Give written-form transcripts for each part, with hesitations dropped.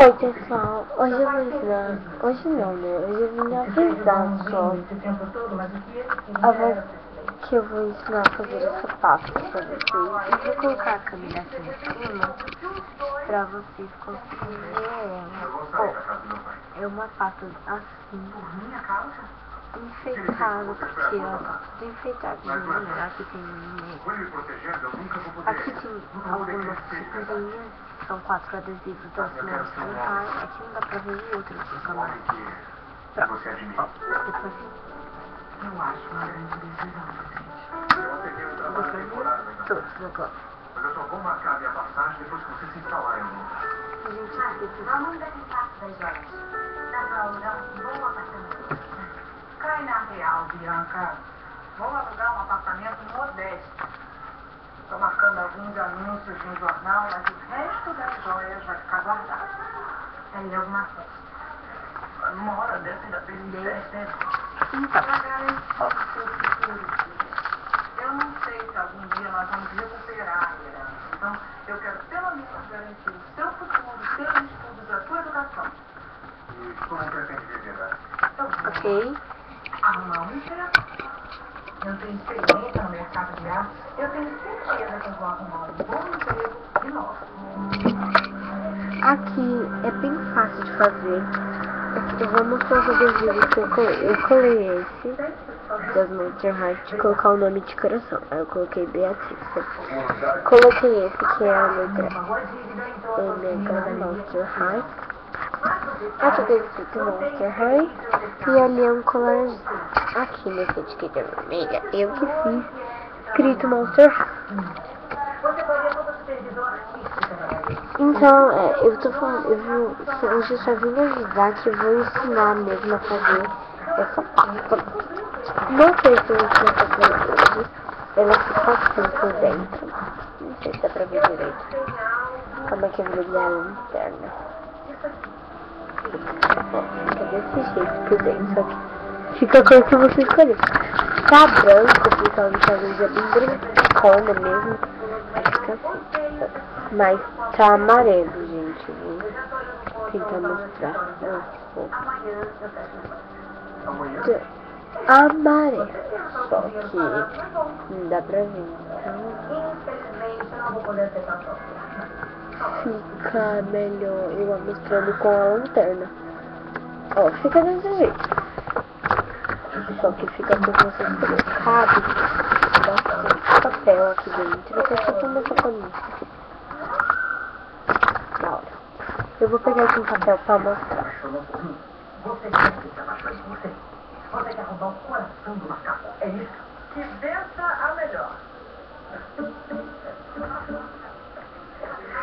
Oi pessoal, hoje eu vou ensinar, hoje não, né? Hoje eu vim avisar só que eu vou ensinar a fazer essa pasta pra vocês. Eu vou colocar a câmera aqui em cima pra vocês conseguirem ver ela. É uma pasta assim, enfeitada, porque ó, enfeitadinha, aqui tem no meio. Aqui tem algumas figurinhas, são 4 adesivos da Simone High. Aqui não dá pra ver o outro aqui, calma aí. Pronto, ó, depois eu acho uma grande decisão, gente. dá pra ver todos agora. Mas eu só vou marcar a minha passagem depois que você se instalar em um. Gente, Vamos daqui para 10 horas. Dá para alugar um bom apartamento. Cai na real, Bianca. Vamos alugar um apartamento modesto. Estou marcando alguns anúncios no jornal, mas o resto das joias vai ficar guardado. Aí alguma festa. Numa hora dessa ainda tem festa. então, Eu não sei se algum dia nós vamos recuperar a herança. Então, eu quero pelo menos garantir o seu futuro, os seus estudos, a sua educação. E como pretende viver, né? ok. Arrumar um emprego. Eu tenho experiência no mercado de arte. Eu tenho certeza que eu vou arrumar um bom emprego de novo. Aqui é bem fácil de fazer. Eu vou mostrar os adesivos que eu colei. Eu colei esse das Monster High de colocar o nome de coração. Aí eu coloquei Beatriz. Coloquei esse que é a letra Omega da Monster High. Aqui tem escrito Monster High. E ali é um colarzinho. Aqui nessa etiqueta vermelha eu que fiz escrito Monster High. Então, eu tô falando, hoje eu só vim avisar que eu vou ensinar mesmo a fazer essa pasta. Não sei se eu vou fazer hoje, ela fica assim por dentro. Não sei se dá pra ver direito. Calma que eu vou ligar a lanterna. Ó, fica desse jeito por dentro, só que fica a cor que você escolher. Tá branco, porque ela às vezes é bem brancona mesmo, fica assim. Mas tá amarelo, gente. Vou tentar mostrar. Amarelo. Só que não dá pra ver. Infelizmente, eu não vou poder ter tanto. Fica melhor eu mostrando com a lanterna. Ó, fica desse jeito. Só que fica com você escolher. Cabe bastante papel aqui dentro. Eu tô soltando essa paninha. Da hora. Eu vou pegar aqui um papel pra mostrar. Você quer que se apaixone por você? Você quer roubar o coração do macaco? É isso? Que vença a melhor.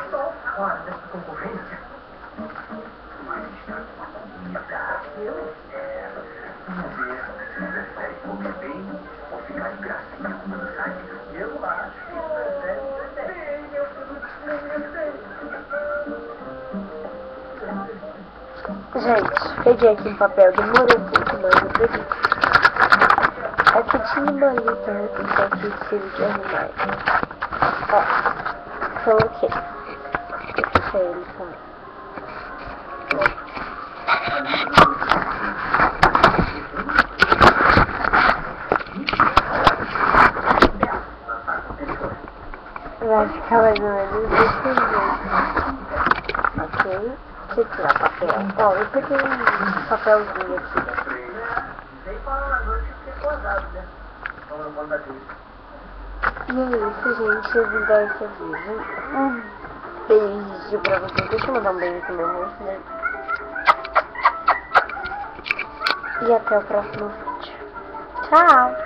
Estou fora dessa concorrência. Mas está bonita. Eu espero. Vamos ver se prefere comer bem ou ficar de gracinha com um site. Eu acho que prefere Gente, peguei aqui um papel, demorou um pouco, mas eu peguei. Aqui tinha uma lista, então aqui preciso de arrumar. Ó, coloquei. Deixa ele sair. Vai ficar mais ou menos desse jeito. Ok. Deixa eu tirar o papel. Ó, eu peguei um papelzinho aqui. Sei falar na noite que fiquei acordado, né? E é isso, gente. Eu vim dar esse aviso. Um beijo pra vocês. Deixa eu mandar um beijo pro meu rosto, né? E até o próximo vídeo. Tchau!